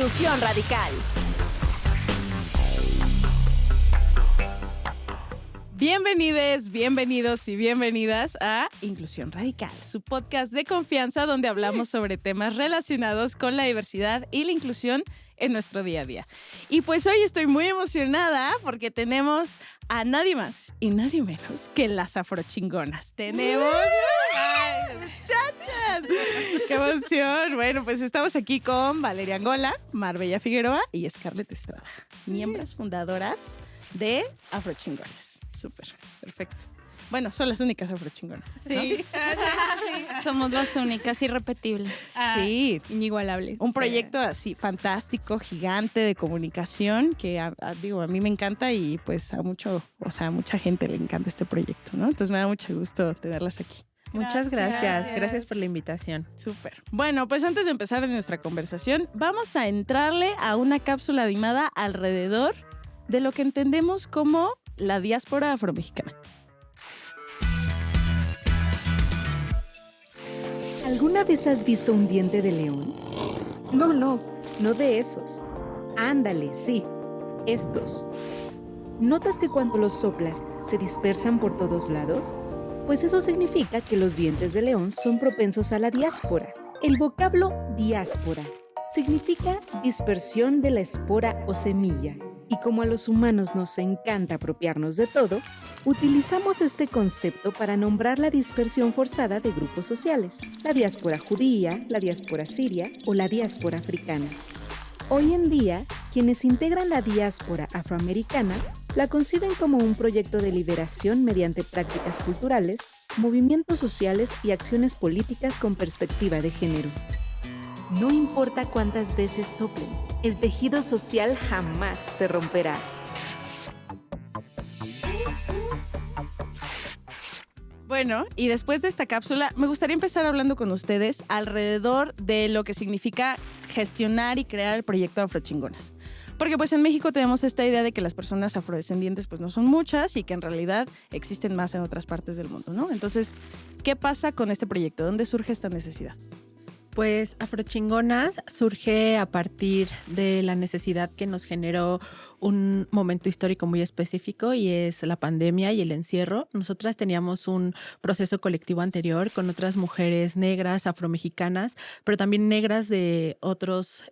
Inclusión Radical. Bienvenides, bienvenidos y bienvenidas a Inclusión Radical, su podcast de confianza donde hablamos sobre temas relacionados con la diversidad y la inclusión en nuestro día a día. Y pues hoy estoy muy emocionada porque tenemos a nadie más y nadie menos que las afrochingonas. Tenemos... ¡Ay, muchachas! ¡Qué emoción! Bueno, pues estamos aquí con Valeria Angola, Marbella Figueroa y Scarlett Estrada, miembros fundadoras de Afrochingonas. Súper, perfecto. Bueno, son las únicas afrochingonas, ¿no? Sí. Somos las únicas, irrepetibles. Sí. Inigualables. Un proyecto así fantástico, gigante de comunicación que a mí me encanta y pues a mucha gente le encanta este proyecto, ¿no? Entonces me da mucho gusto tenerlas aquí. Muchas gracias. Gracias por la invitación. Súper. Bueno, pues antes de empezar en nuestra conversación, vamos a entrarle a una cápsula animada alrededor de lo que entendemos como la diáspora afromexicana. ¿Alguna vez has visto un diente de león? No de esos. Ándale, sí, estos. ¿Notas que cuando los soplas se dispersan por todos lados? Pues eso significa que los dientes de león son propensos a la diáspora. El vocablo diáspora significa dispersión de la espora o semilla. Y como a los humanos nos encanta apropiarnos de todo, utilizamos este concepto para nombrar la dispersión forzada de grupos sociales, la diáspora judía, la diáspora siria o la diáspora africana. Hoy en día, quienes integran la diáspora afroamericana la conciben como un proyecto de liberación mediante prácticas culturales, movimientos sociales y acciones políticas con perspectiva de género. No importa cuántas veces soplen, el tejido social jamás se romperá. Bueno, y después de esta cápsula, me gustaría empezar hablando con ustedes alrededor de lo que significa gestionar y crear el proyecto Afrochingonas. Porque pues en México tenemos esta idea de que las personas afrodescendientes pues no son muchas y que en realidad existen más en otras partes del mundo, ¿no? Entonces, ¿qué pasa con este proyecto? ¿Dónde surge esta necesidad? Pues Afrochingonas surge a partir de la necesidad que nos generó un momento histórico muy específico y es la pandemia y el encierro. Nosotras teníamos un proceso colectivo anterior con otras mujeres negras, afromexicanas, pero también negras de otros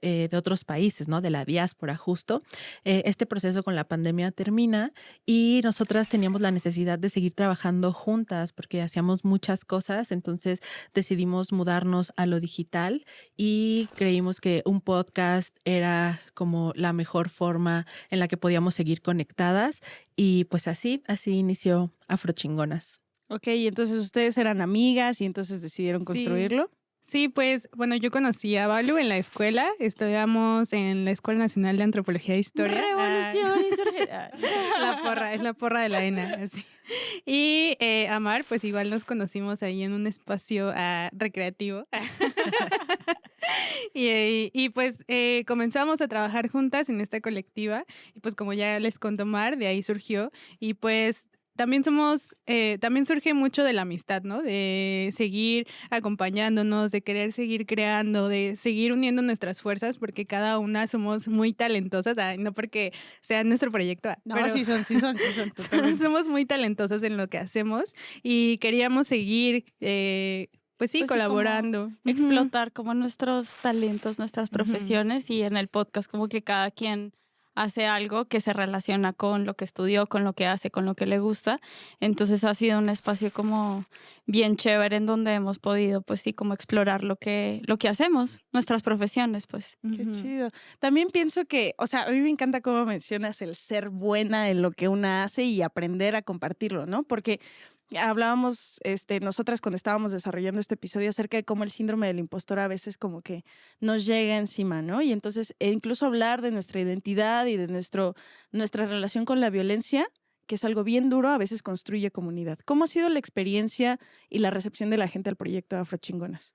países, ¿no? De la diáspora justo. Este proceso con la pandemia termina y nosotras teníamos la necesidad de seguir trabajando juntas porque hacíamos muchas cosas, entonces decidimos mudarnos a lo digital y creímos que un podcast era como la mejor forma en la que podíamos seguir conectadas y pues así inició Afrochingonas. Ok, y entonces ustedes eran amigas y entonces decidieron construirlo. Sí, pues, bueno, yo conocí a Balu en la escuela. Estudiamos en la Escuela Nacional de Antropología e Historia. Revolución insurgente. Es la porra de la ENA, así. Y a Mar, pues igual nos conocimos ahí en un espacio recreativo. Y pues comenzamos a trabajar juntas en esta colectiva. Y pues como ya les contó Mar, de ahí surgió. Y pues también surge mucho de la amistad, ¿no? De seguir acompañándonos, de querer seguir creando, de seguir uniendo nuestras fuerzas, porque cada una somos muy talentosas, no porque sea nuestro proyecto. No, pero sí son. somos muy talentosas en lo que hacemos y queríamos seguir, pues sí, colaborando. Explotar como nuestros talentos, nuestras profesiones y en el podcast como que cada quien hace algo que se relaciona con lo que estudió, con lo que hace, con lo que le gusta. Entonces ha sido un espacio como bien chévere en donde hemos podido, pues sí, como explorar lo que hacemos, nuestras profesiones, pues. Qué chido. También pienso que, o sea, a mí me encanta cómo mencionas el ser buena en lo que una hace y aprender a compartirlo, ¿no? Porque hablábamos nosotras cuando estábamos desarrollando este episodio acerca de cómo el síndrome del impostor a veces como que nos llega encima, ¿no? Y entonces incluso hablar de nuestra identidad y de nuestra relación con la violencia, que es algo bien duro, a veces construye comunidad. ¿Cómo ha sido la experiencia y la recepción de la gente al proyecto Afrochingonas?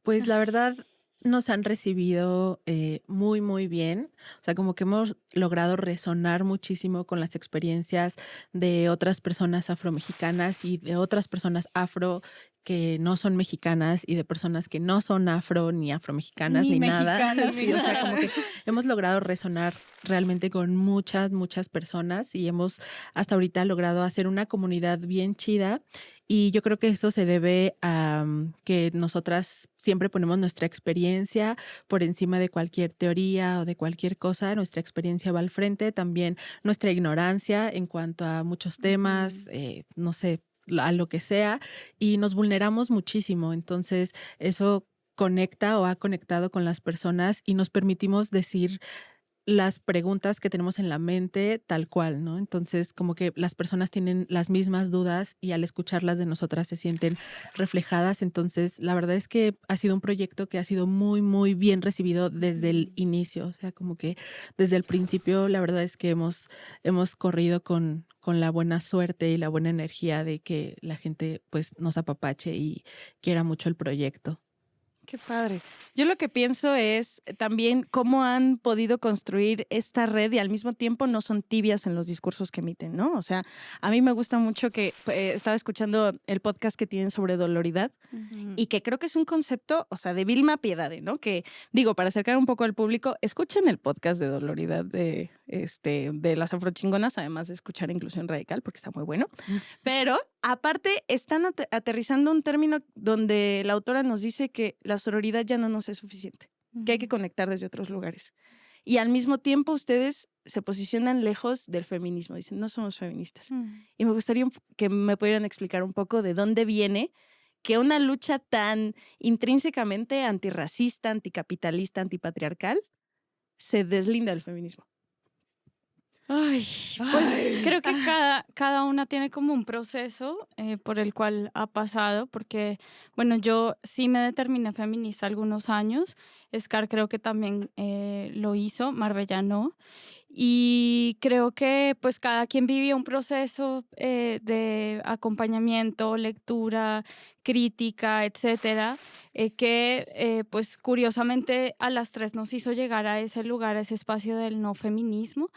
Pues la verdad nos han recibido muy, muy bien. O sea, como que hemos logrado resonar muchísimo con las experiencias de otras personas afromexicanas y de otras personas afro que no son mexicanas y de personas que no son afro ni afromexicanas ni nada. Sí, o sea, como que hemos logrado resonar realmente con muchas, muchas personas y hemos hasta ahorita logrado hacer una comunidad bien chida. Y yo creo que eso se debe a que nosotras siempre ponemos nuestra experiencia por encima de cualquier teoría o de cualquier cosa. Nuestra experiencia va al frente, también nuestra ignorancia en cuanto a muchos temas, no sé, a lo que sea, y nos vulneramos muchísimo. Entonces, eso conecta o ha conectado con las personas y nos permitimos decir las preguntas que tenemos en la mente tal cual, ¿no? Entonces, como que las personas tienen las mismas dudas y al escucharlas de nosotras se sienten reflejadas. Entonces, la verdad es que ha sido un proyecto que ha sido muy, muy bien recibido desde el inicio. O sea, como que desde el principio, la verdad es que hemos corrido con la buena suerte y la buena energía de que la gente pues nos apapache y quiera mucho el proyecto. Qué padre. Yo lo que pienso es también cómo han podido construir esta red y al mismo tiempo no son tibias en los discursos que emiten, ¿no? O sea, a mí me gusta mucho que estaba escuchando el podcast que tienen sobre doloridad y que creo que es un concepto, o sea, de Vilma Piedade, ¿no? Que digo, para acercar un poco al público, escuchen el podcast de doloridad de las afrochingonas, además de escuchar Inclusión Radical, porque está muy bueno. Pero aparte están aterrizando un término donde la autora nos dice que la sororidad ya no nos es suficiente, que hay que conectar desde otros lugares. Y al mismo tiempo ustedes se posicionan lejos del feminismo, dicen, no somos feministas. Y me gustaría que me pudieran explicar un poco de dónde viene que una lucha tan intrínsecamente antirracista, anticapitalista, antipatriarcal se deslinda del feminismo. Ay, pues creo que cada una tiene como un proceso por el cual ha pasado, porque, bueno, yo sí me determiné feminista algunos años, Scar creo que también lo hizo, Marbella no, y creo que pues cada quien vivió un proceso de acompañamiento, lectura, crítica, etcétera, que pues curiosamente a las tres nos hizo llegar a ese lugar, a ese espacio del no feminismo.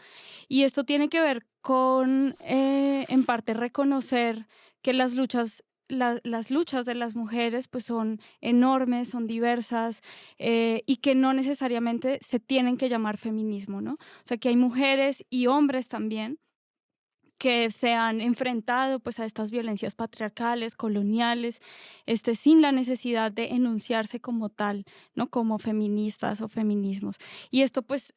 Y esto tiene que ver con, en parte, reconocer que las luchas de las mujeres pues son enormes, son diversas y que no necesariamente se tienen que llamar feminismo, ¿no? O sea, que hay mujeres y hombres también que se han enfrentado pues a estas violencias patriarcales, coloniales, sin la necesidad de enunciarse como tal, ¿no? Como feministas o feminismos. Y esto pues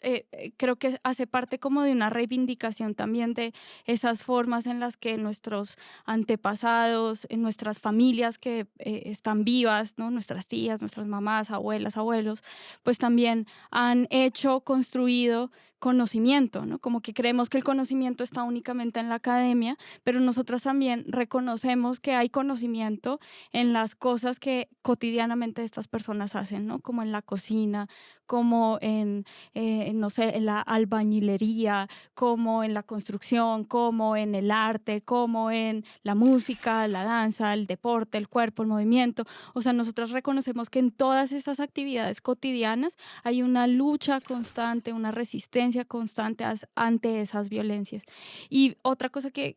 creo que hace parte como de una reivindicación también de esas formas en las que nuestros antepasados, en nuestras familias que están vivas, ¿no? Nuestras tías, nuestras mamás, abuelas, abuelos, pues también han hecho, construido conocimiento, ¿no? Como que creemos que el conocimiento está únicamente en la academia, pero nosotras también reconocemos que hay conocimiento en las cosas que cotidianamente estas personas hacen, ¿no? Como en la cocina, como no sé, en la albañilería, como en la construcción, como en el arte, como en la música, la danza, el deporte, el cuerpo, el movimiento. O sea, nosotras reconocemos que en todas estas actividades cotidianas hay una lucha constante, una resistencia constante ante esas violencias. Y otra cosa que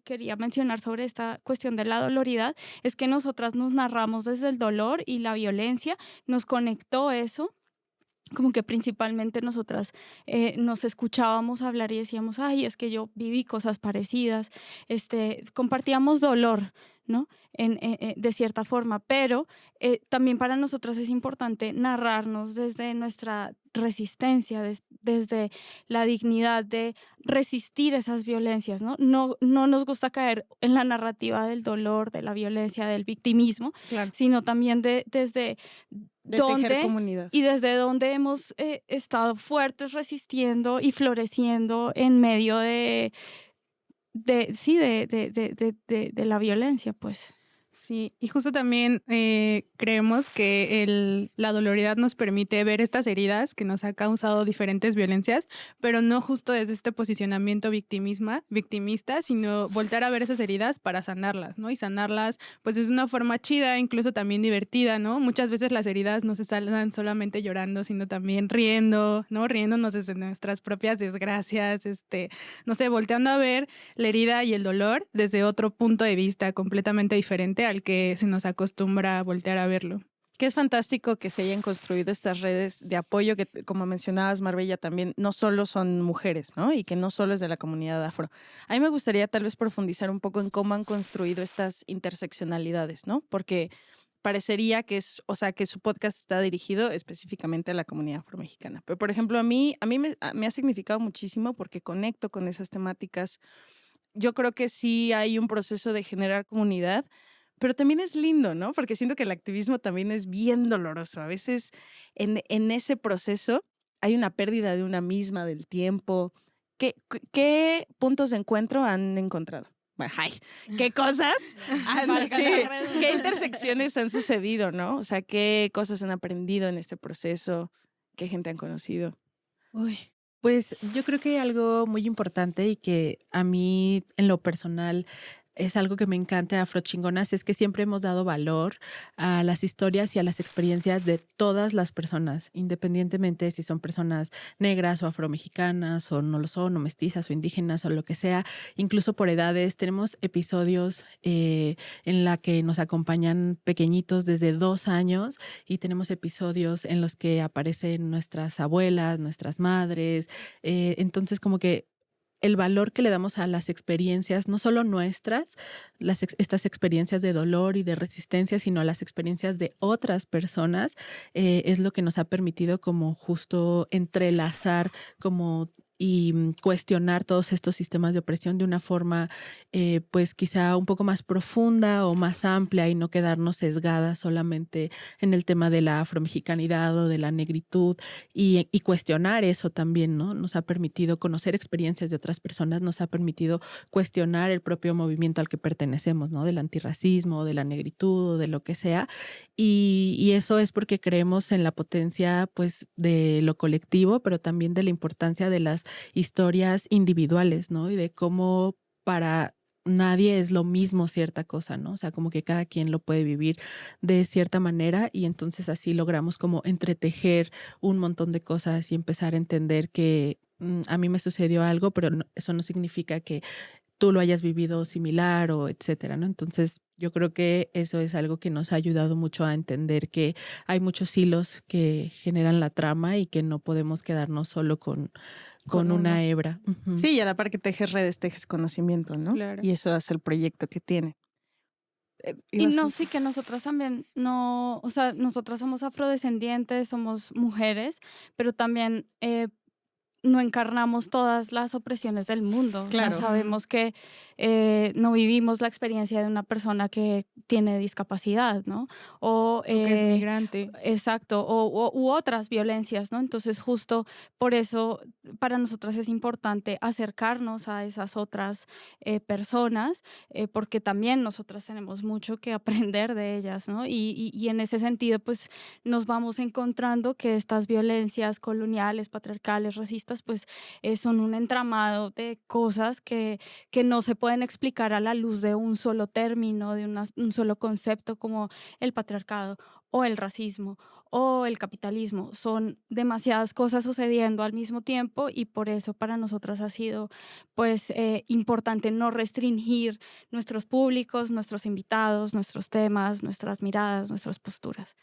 quería mencionar sobre esta cuestión de la doloridad es que nosotras nos narramos desde el dolor y la violencia nos conectó eso. Como que principalmente nosotras nos escuchábamos hablar y decíamos, ay, es que yo viví cosas parecidas, compartíamos dolor, ¿no? De cierta forma, pero también para nosotras es importante narrarnos desde nuestra resistencia, desde la dignidad de resistir esas violencias, ¿no? No nos gusta caer en la narrativa del dolor, de la violencia, del victimismo, Claro. sino también desde De dónde tejer comunidad. y desde donde hemos estado fuertes, resistiendo y floreciendo en medio de la violencia, pues. Sí, y justo también creemos que la doloridad nos permite ver estas heridas que nos ha causado diferentes violencias, pero no justo desde este posicionamiento victimista, sino voltar a ver esas heridas para sanarlas, ¿no? Y sanarlas, pues es una forma chida, incluso también divertida, ¿no? Muchas veces las heridas no se sanan solamente llorando, sino también riendo, ¿no? Riéndonos desde nuestras propias desgracias, no sé, volteando a ver la herida y el dolor desde otro punto de vista completamente diferente diferente al que se nos acostumbra a voltear a verlo. Que es fantástico que se hayan construido estas redes de apoyo que, como mencionabas, Marbella, también no solo son mujeres, ¿no? Y que no solo es de la comunidad afro. A mí me gustaría tal vez profundizar un poco en cómo han construido estas interseccionalidades, ¿no? Porque parecería que que su podcast está dirigido específicamente a la comunidad afromexicana. Pero, por ejemplo, a mí me ha significado muchísimo porque conecto con esas temáticas. Yo creo que sí hay un proceso de generar comunidad, pero también es lindo, ¿no? Porque siento que el activismo también es bien doloroso. A veces en ese proceso hay una pérdida de una misma, del tiempo. ¿Qué puntos de encuentro han encontrado? Bueno, ¿qué cosas? ¿Qué intersecciones han sucedido, no? O sea, ¿qué cosas han aprendido en este proceso? ¿Qué gente han conocido? Uy, pues yo creo que algo muy importante y que a mí en lo personal es algo que me encanta de Afrochingonas, es que siempre hemos dado valor a las historias y a las experiencias de todas las personas, independientemente si son personas negras o afromexicanas o no lo son, o mestizas o indígenas o lo que sea, incluso por edades. Tenemos episodios en la que nos acompañan pequeñitos desde 2 años y tenemos episodios en los que aparecen nuestras abuelas, nuestras madres. Entonces, como que el valor que le damos a las experiencias, no solo nuestras, estas experiencias de dolor y de resistencia, sino a las experiencias de otras personas, es lo que nos ha permitido como justo entrelazar como y cuestionar todos estos sistemas de opresión de una forma pues quizá un poco más profunda o más amplia y no quedarnos sesgadas solamente en el tema de la afromexicanidad o de la negritud y cuestionar eso también, ¿no? Nos ha permitido conocer experiencias de otras personas, nos ha permitido cuestionar el propio movimiento al que pertenecemos, ¿no? Del antirracismo, de la negritud o de lo que sea. Y eso es porque creemos en la potencia pues de lo colectivo, pero también de la importancia de las historias individuales, ¿no? Y de cómo para nadie es lo mismo cierta cosa, ¿no? O sea, como que cada quien lo puede vivir de cierta manera y entonces así logramos como entretejer un montón de cosas y empezar a entender que a mí me sucedió algo, pero eso no significa que tú lo hayas vivido similar o etcétera, ¿no? Entonces, yo creo que eso es algo que nos ha ayudado mucho a entender que hay muchos hilos que generan la trama y que no podemos quedarnos solo con una hebra. Uh-huh. Sí, y a la par que tejes redes, tejes conocimiento, ¿no? Claro. Y eso hace el proyecto que tiene. Y no, sí que nosotras también no, o sea, nosotras somos afrodescendientes, somos mujeres, pero también no encarnamos todas las opresiones del mundo. Claro. O sea, sabemos que no vivimos la experiencia de una persona que tiene discapacidad, ¿no? O que es migrante. Exacto, u otras violencias, ¿no? Entonces, justo por eso, para nosotras es importante acercarnos a esas otras personas, porque también nosotras tenemos mucho que aprender de ellas, ¿no? Y en ese sentido, pues, nos vamos encontrando que estas violencias coloniales, patriarcales, racistas, pues, son un entramado de cosas que no se pueden explicar a la luz de un solo término, de un solo concepto como el patriarcado o el racismo o el capitalismo. Son demasiadas cosas sucediendo al mismo tiempo y por eso para nosotras ha sido pues importante no restringir nuestros públicos, nuestros invitados, nuestros temas, nuestras miradas, nuestras posturas.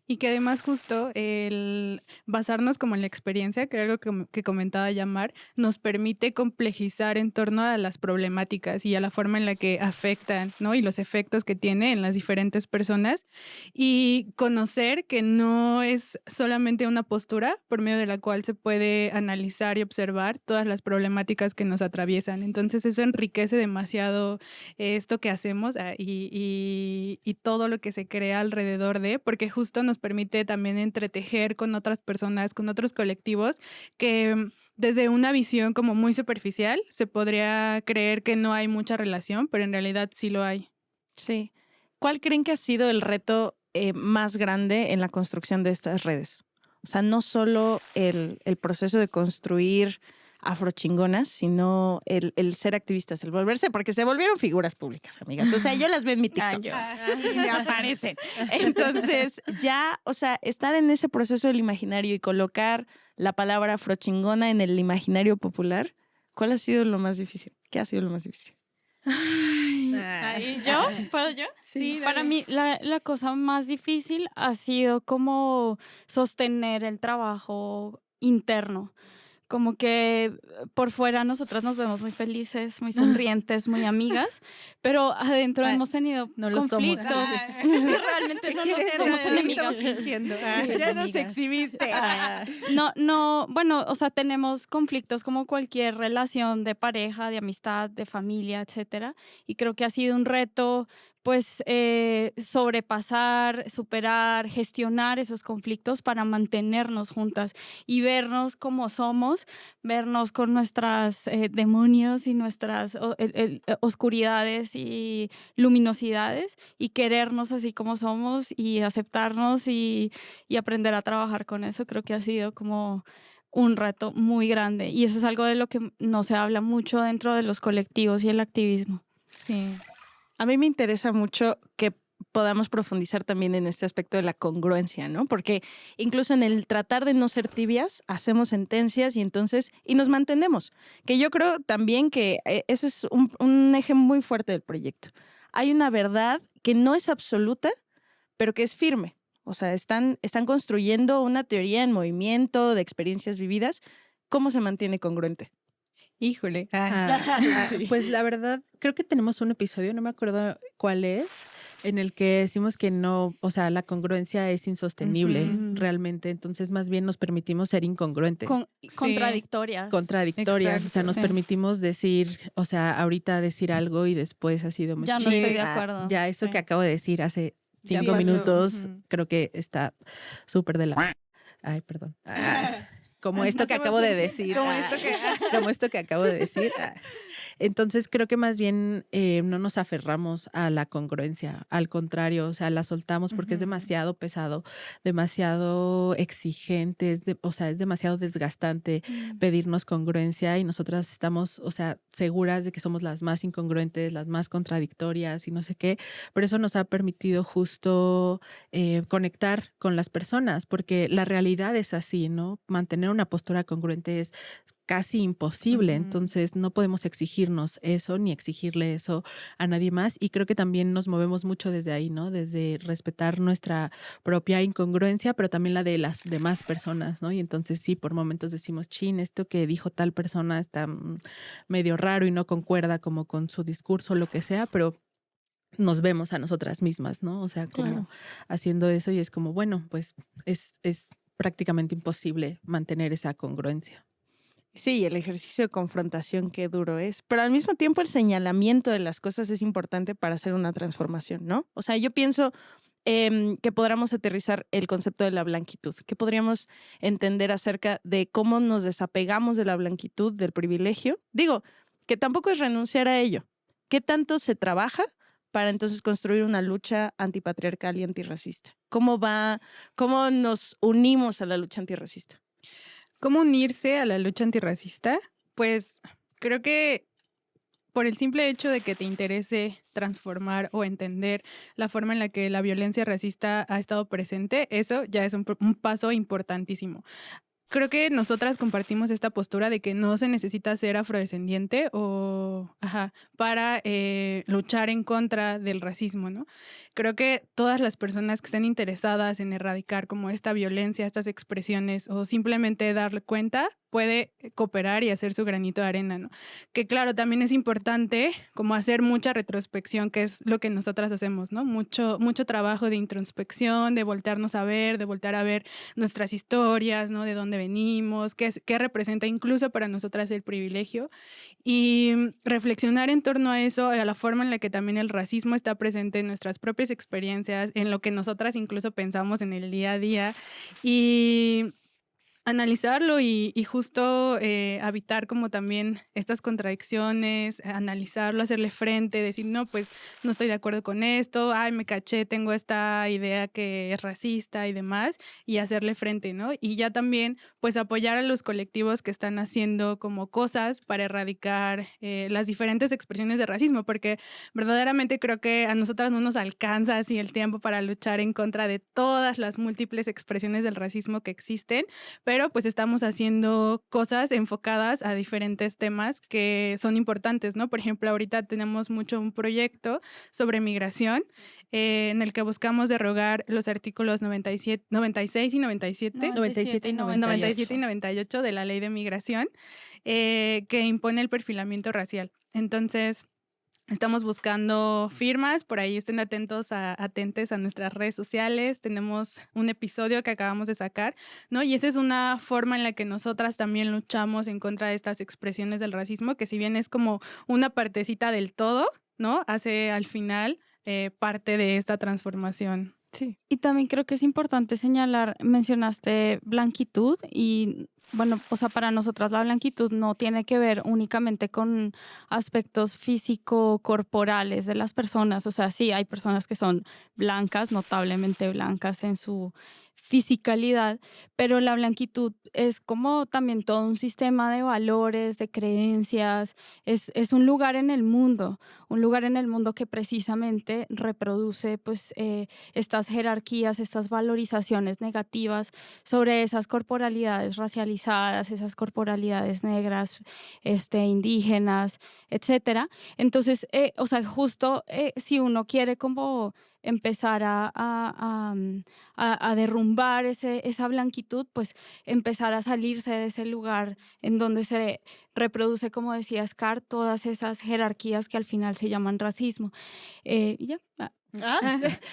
Y que además justo el basarnos como en la experiencia, que era algo que comentaba Yamar, nos permite complejizar en torno a las problemáticas y a la forma en la que afectan, ¿no? Y los efectos que tiene en las diferentes personas y conocer que no es solamente una postura por medio de la cual se puede analizar y observar todas las problemáticas que nos atraviesan. Entonces eso enriquece demasiado esto que hacemos y todo lo que se crea alrededor de, porque justo nos permite también entretejer con otras personas, con otros colectivos que desde una visión como muy superficial se podría creer que no hay mucha relación, pero en realidad sí lo hay. Sí. ¿Cuál creen que ha sido el reto más grande en la construcción de estas redes? O sea, no solo el proceso de construir afrochingonas, sino el ser activistas, el volverse, porque se volvieron figuras públicas, amigas. O sea, yo las veo en mi TikTok y me aparecen. Entonces, ya, o sea, estar en ese proceso del imaginario y colocar la palabra afrochingona en el imaginario popular, ¿cuál ha sido lo más difícil? ¿Qué ha sido lo más difícil? ¿Y yo? ¿Puedo yo? Sí, Para mí la cosa más difícil ha sido como sostener el trabajo interno. Como que por fuera nosotras nos vemos muy felices, muy sonrientes, muy amigas, pero adentro hemos tenido no lo somos. conflictos. Realmente no somos enemigas. Ya nos exhibiste. No, bueno, o sea, tenemos conflictos como cualquier relación de pareja, de amistad, de familia, etcétera. Y creo que ha sido un reto, pues, sobrepasar, superar, gestionar esos conflictos para mantenernos juntas y vernos como somos, vernos con nuestras demonios y nuestras oscuridades y luminosidades y querernos así como somos y aceptarnos y aprender a trabajar con eso. Creo que ha sido como un reto muy grande y eso es algo de lo que no se habla mucho dentro de los colectivos y el activismo. Sí. A mí me interesa mucho que podamos profundizar también en este aspecto de la congruencia, ¿no? Porque incluso en el tratar de no ser tibias, hacemos sentencias y nos mantenemos. Que yo creo también que eso es un eje muy fuerte del proyecto. Hay una verdad que no es absoluta, pero que es firme. O sea, están construyendo una teoría en movimiento de experiencias vividas. ¿Cómo se mantiene congruente? Híjole. Pues la verdad, creo que tenemos un episodio, no me acuerdo cuál es, en el que decimos que no, o sea, la congruencia es insostenible realmente, entonces más bien nos permitimos ser incongruentes. Contradictorias. Contradictorias, Exacto, o sea, nos permitimos decir, o sea, ahorita decir algo y después ha sido muy Ya no estoy de acuerdo. Ya eso Sí. que acabo de decir hace Ya 5 pasó. minutos, creo que está súper de la... Ay, perdón. Como esto que acabo de decir. Como esto que acabo de decir. Entonces creo que más bien no nos aferramos a la congruencia, al contrario, o sea, la soltamos porque es demasiado pesado, demasiado exigente, o sea, es demasiado desgastante pedirnos congruencia y nosotras estamos, o sea, seguras de que somos las más incongruentes, las más contradictorias y no sé qué, pero eso nos ha permitido justo conectar con las personas porque la realidad es así, ¿no? Mantener una postura congruente es casi imposible, entonces no podemos exigirnos eso ni exigirle eso a nadie más y creo que también nos movemos mucho desde ahí, ¿no? Desde respetar nuestra propia incongruencia, pero también la de las demás personas, ¿no? Y entonces sí, por momentos decimos, chin, esto que dijo tal persona está medio raro y no concuerda como con su discurso o lo que sea, pero nos vemos a nosotras mismas, ¿no? O sea, como haciendo eso y es como, bueno, pues es prácticamente imposible mantener esa congruencia. Sí, el ejercicio de confrontación, qué duro es. Pero al mismo tiempo el señalamiento de las cosas es importante para hacer una transformación, ¿no? O sea, yo pienso que podríamos aterrizar el concepto de la blanquitud, que podríamos entender acerca de cómo nos desapegamos de la blanquitud, del privilegio. Digo, que tampoco es renunciar a ello. ¿Qué tanto se trabaja para entonces construir una lucha antipatriarcal y antirracista? ¿Cómo nos unimos a la lucha antirracista? ¿Cómo unirse a la lucha antirracista? Pues creo que por el simple hecho de que te interese transformar o entender la forma en la que la violencia racista ha estado presente, eso ya es un paso importantísimo. Creo que nosotras compartimos esta postura de que no se necesita ser afrodescendiente para luchar en contra del racismo, ¿no? Creo que todas las personas que estén interesadas en erradicar como esta violencia, estas expresiones o simplemente darle cuenta, puede cooperar y hacer su granito de arena, ¿no? Que claro, también es importante como hacer mucha retrospección, que es lo que nosotras hacemos, ¿no? Mucho trabajo de introspección, de voltearnos a ver, de voltear a ver nuestras historias, ¿no? De dónde venimos, qué representa incluso para nosotras el privilegio y reflexionar en torno a eso, a la forma en la que también el racismo está presente en nuestras propias experiencias, en lo que nosotras incluso pensamos en el día a día y analizarlo y justo habitar como también estas contradicciones, analizarlo, hacerle frente, decir, no, pues no estoy de acuerdo con esto, ay, me caché, tengo esta idea que es racista y demás, y hacerle frente, ¿no? Y ya también, pues apoyar a los colectivos que están haciendo como cosas para erradicar las diferentes expresiones de racismo, porque verdaderamente creo que a nosotras no nos alcanza así el tiempo para luchar en contra de todas las múltiples expresiones del racismo que existen, pero pero pues estamos haciendo cosas enfocadas a diferentes temas que son importantes, ¿no? Por ejemplo, ahorita tenemos mucho un proyecto sobre migración en el que buscamos derogar los artículos 96 y 97. 97 y 97 y 98 de la Ley de Migración, que impone el perfilamiento racial. Entonces, estamos buscando firmas, por ahí estén atentes a nuestras redes sociales. Tenemos un episodio que acabamos de sacar, ¿no? Y esa es una forma en la que nosotras también luchamos en contra de estas expresiones del racismo, que si bien es como una partecita del todo, ¿no? Hace al final parte de esta transformación. Sí. Y también creo que es importante señalar, mencionaste blanquitud y bueno, o sea, para nosotras la blanquitud no tiene que ver únicamente con aspectos físico-corporales de las personas. O sea, sí, hay personas que son blancas, notablemente blancas en su fisicalidad, pero la blanquitud es como también todo un sistema de valores, de creencias, es un lugar en el mundo, que precisamente reproduce pues estas jerarquías, estas valorizaciones negativas sobre esas corporalidades racializadas, esas corporalidades negras, indígenas, etcétera. Entonces, o sea, justo si uno quiere como empezar a derrumbar esa blanquitud, pues empezar a salirse de ese lugar en donde se reproduce, como decía Scar, todas esas jerarquías que al final se llaman racismo. Y ya.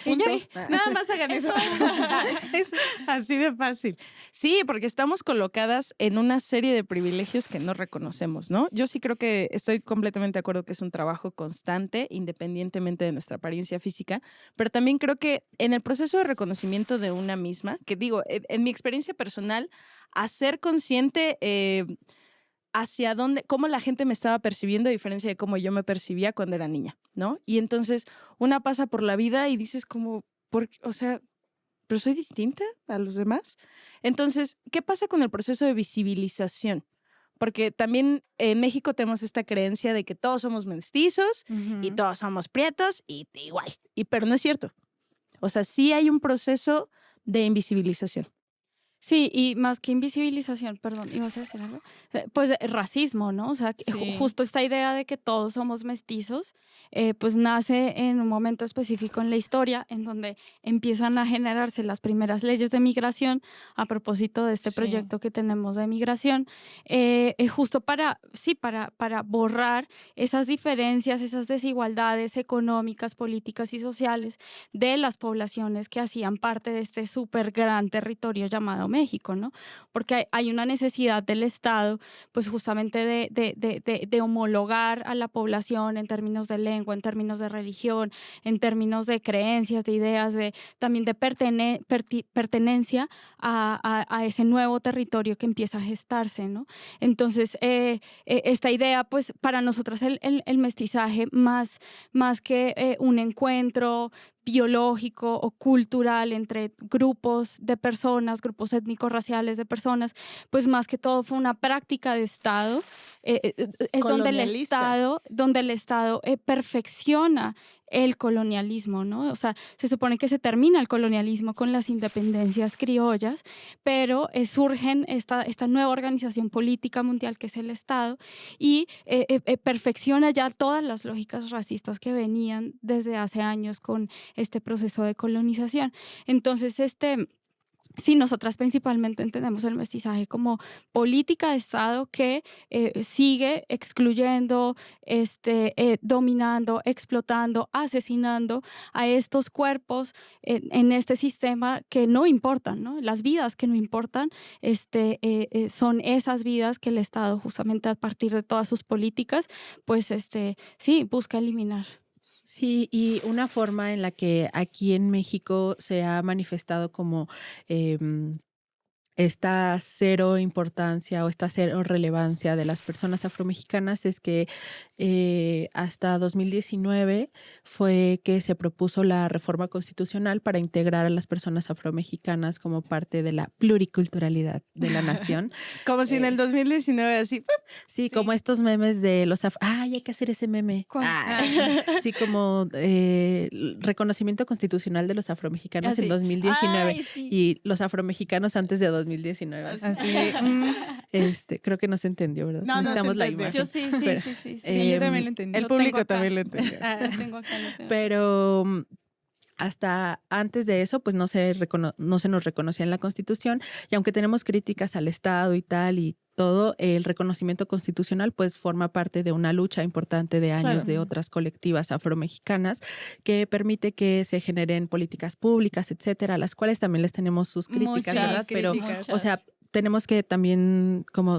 Y ya, nada más hagan eso. Es así de fácil. Sí, porque estamos colocadas en una serie de privilegios que no reconocemos, ¿no? Yo sí creo que estoy completamente de acuerdo que es un trabajo constante, independientemente de nuestra apariencia física, pero también creo que en el proceso de reconocimiento de una misma, que digo, en mi experiencia personal, hacer consciente hacia dónde, cómo la gente me estaba percibiendo a diferencia de cómo yo me percibía cuando era niña, ¿no? Y entonces una pasa por la vida y dices como, o sea, ¿pero soy distinta a los demás? Entonces, ¿qué pasa con el proceso de visibilización? Porque también en México tenemos esta creencia de que todos somos mestizos y todos somos prietos y igual, pero no es cierto. O sea, sí hay un proceso de invisibilización. Sí, y más que invisibilización, perdón, ¿ibas a decir algo? Pues racismo, ¿no? O sea, Sí. Justo esta idea de que todos somos mestizos, pues nace en un momento específico en la historia, en donde empiezan a generarse las primeras leyes de migración a propósito de este proyecto que tenemos de migración, justo para borrar esas diferencias, esas desigualdades económicas, políticas y sociales de las poblaciones que hacían parte de este súper gran territorio llamado México, ¿no? Porque hay una necesidad del Estado, pues justamente de homologar a la población en términos de lengua, en términos de religión, en términos de creencias, de ideas, también de pertenencia a ese nuevo territorio que empieza a gestarse, ¿no? Entonces, esta idea, pues para nosotras el mestizaje, más que un encuentro biológico o cultural entre grupos de personas, grupos étnicos raciales de personas, pues más que todo fue una práctica de Estado, es donde el Estado perfecciona el colonialismo, ¿no? O sea, se supone que se termina el colonialismo con las independencias criollas, pero surgen esta nueva organización política mundial que es el Estado y perfecciona ya todas las lógicas racistas que venían desde hace años con este proceso de colonización. Entonces, sí, nosotras principalmente entendemos el mestizaje como política de Estado que sigue excluyendo, dominando, explotando, asesinando a estos cuerpos en este sistema que no importan, ¿no? Las vidas que no importan son esas vidas que el Estado, justamente a partir de todas sus políticas, pues sí, busca eliminar. Sí, y una forma en la que aquí en México se ha manifestado como esta cero importancia o esta cero relevancia de las personas afromexicanas es que hasta 2019 fue que se propuso la reforma constitucional para integrar a las personas afromexicanas como parte de la pluriculturalidad de la nación. Como si en el 2019 así, Sí, Sí. como estos memes de los ¡ay, hay que hacer ese meme! ¿Cuál? Sí, como reconocimiento constitucional de los afromexicanos en Así. 2019 Ay, sí. y los afromexicanos antes de 2019. Así. Así, Creo que no se entendió, ¿verdad? No, no se Necesitamos la entendió. imagen. Yo sí, Pero, sí. sí, yo también lo entendí. El Lo tengo público acá. también lo entendió. Lo tengo acá, lo tengo. Pero hasta antes de eso, pues no se nos reconocía en la Constitución, y aunque tenemos críticas al Estado y tal y todo, el reconocimiento constitucional pues forma parte de una lucha importante de años Claro. de otras colectivas afromexicanas que permite que se generen políticas públicas, etcétera, a las cuales también les tenemos sus críticas, ¿verdad? Pero, o sea, tenemos que también como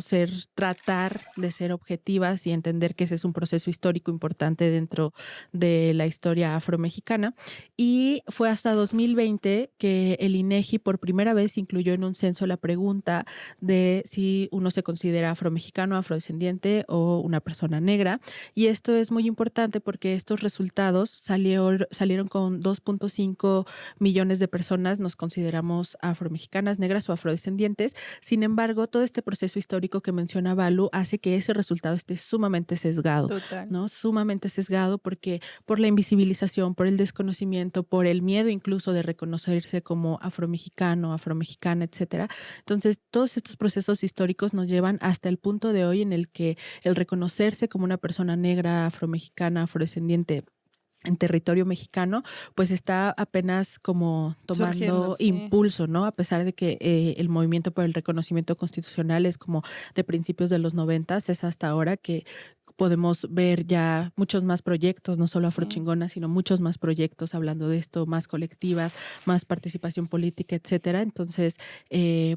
tratar de ser objetivas y entender que ese es un proceso histórico importante dentro de la historia afromexicana. Y fue hasta 2020 que el INEGI por primera vez incluyó en un censo la pregunta de si uno se considera afromexicano, afrodescendiente o una persona negra. Y esto es muy importante porque estos resultados salieron con 2.5 millones de personas nos consideramos afromexicanas, negras o afrodescendientes. Sin embargo, todo este proceso histórico que menciona Balu hace que ese resultado esté sumamente sesgado. Total. ¿No? Sumamente sesgado porque por la invisibilización, por el desconocimiento, por el miedo incluso de reconocerse como afromexicano, afromexicana, etcétera. Entonces, todos estos procesos históricos nos llevan hasta el punto de hoy en el que el reconocerse como una persona negra, afromexicana, afrodescendiente en territorio mexicano, pues está apenas como tomando Surgiendo, sí. impulso, ¿no? A pesar de que el movimiento por el reconocimiento constitucional es como de principios de los 90, es hasta ahora que podemos ver ya muchos más proyectos, no solo Sí. afrochingonas, sino muchos más proyectos hablando de esto, más colectivas, más participación política, etcétera. Entonces,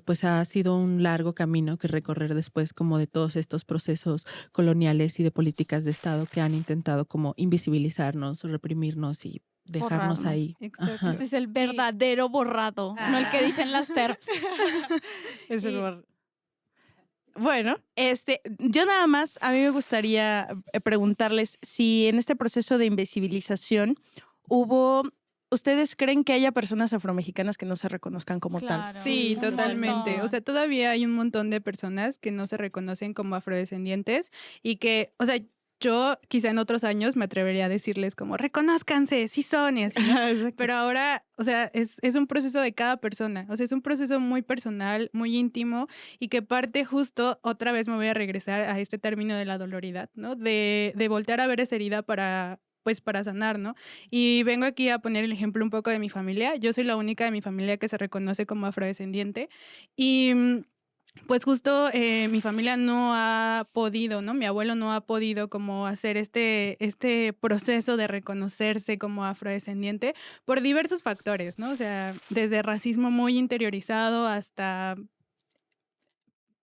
pues ha sido un largo camino que recorrer después como de todos estos procesos coloniales y de políticas de Estado que han intentado como invisibilizarnos, reprimirnos y dejarnos Borrarnos. ahí. Exacto. Ajá. Este es el verdadero borrado, no el que dicen las TERFs. Es el Bueno, yo nada más, a mí me gustaría preguntarles si en este proceso de invisibilización ¿ustedes creen que haya personas afromexicanas que no se reconozcan como tal? Claro. Sí, Un totalmente. montón. O sea, todavía hay un montón de personas que no se reconocen como afrodescendientes y que, o sea, yo quizá en otros años me atrevería a decirles como, reconózcanse, sí son y así, ¿no? Pero ahora, o sea, es un proceso de cada persona. O sea, es un proceso muy personal, muy íntimo y que parte justo, otra vez me voy a regresar a este término de la doloridad, ¿no? De voltear a ver esa herida para sanar, ¿no? Y vengo aquí a poner el ejemplo un poco de mi familia. Yo soy la única de mi familia que se reconoce como afrodescendiente y pues justo mi familia no ha podido, ¿no? Mi abuelo no ha podido como hacer este proceso de reconocerse como afrodescendiente por diversos factores, ¿no? O sea, desde racismo muy interiorizado hasta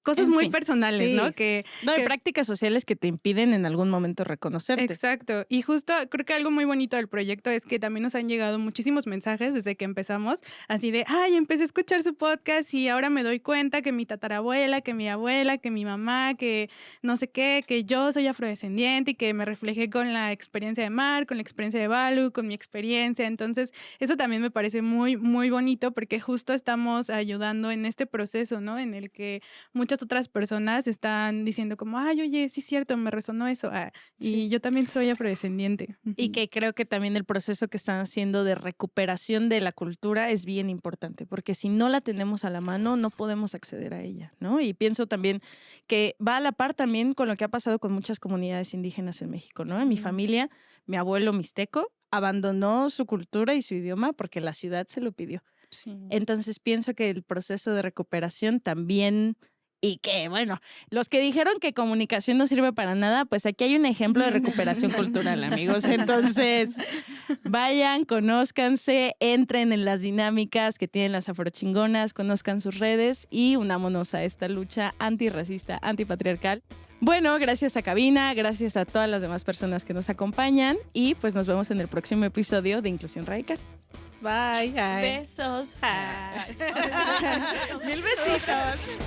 cosas En muy fin, personales, sí. ¿no? Que No, hay prácticas sociales que te impiden en algún momento reconocerte. Exacto. Y justo creo que algo muy bonito del proyecto es que también nos han llegado muchísimos mensajes desde que empezamos, así de, ay, empecé a escuchar su podcast y ahora me doy cuenta que mi tatarabuela, que mi abuela, que mi mamá, que no sé qué, que yo soy afrodescendiente y que me reflejé con la experiencia de Mar, con la experiencia de Balu, con mi experiencia. Entonces, eso también me parece muy, muy bonito porque justo estamos ayudando en este proceso, ¿no? En el que muchas otras personas están diciendo como, ay, oye, sí es cierto, me resonó eso. Y yo también soy afrodescendiente. Y que creo que también el proceso que están haciendo de recuperación de la cultura es bien importante, porque si no la tenemos a la mano, no podemos acceder a ella, ¿no? Y pienso también que va a la par también con lo que ha pasado con muchas comunidades indígenas en México, ¿no? En mi familia, mi abuelo mixteco abandonó su cultura y su idioma porque la ciudad se lo pidió. Sí. Entonces pienso que el proceso de recuperación también... Y que, bueno, los que dijeron que comunicación no sirve para nada, pues aquí hay un ejemplo de recuperación cultural, amigos. Entonces, vayan, conózcanse, entren en las dinámicas que tienen las afrochingonas, conozcan sus redes y unámonos a esta lucha antirracista, antipatriarcal. Bueno, gracias a Cabina, gracias a todas las demás personas que nos acompañan y pues nos vemos en el próximo episodio de Inclusión Radical. Bye. Besos. Ay. Mil besitos.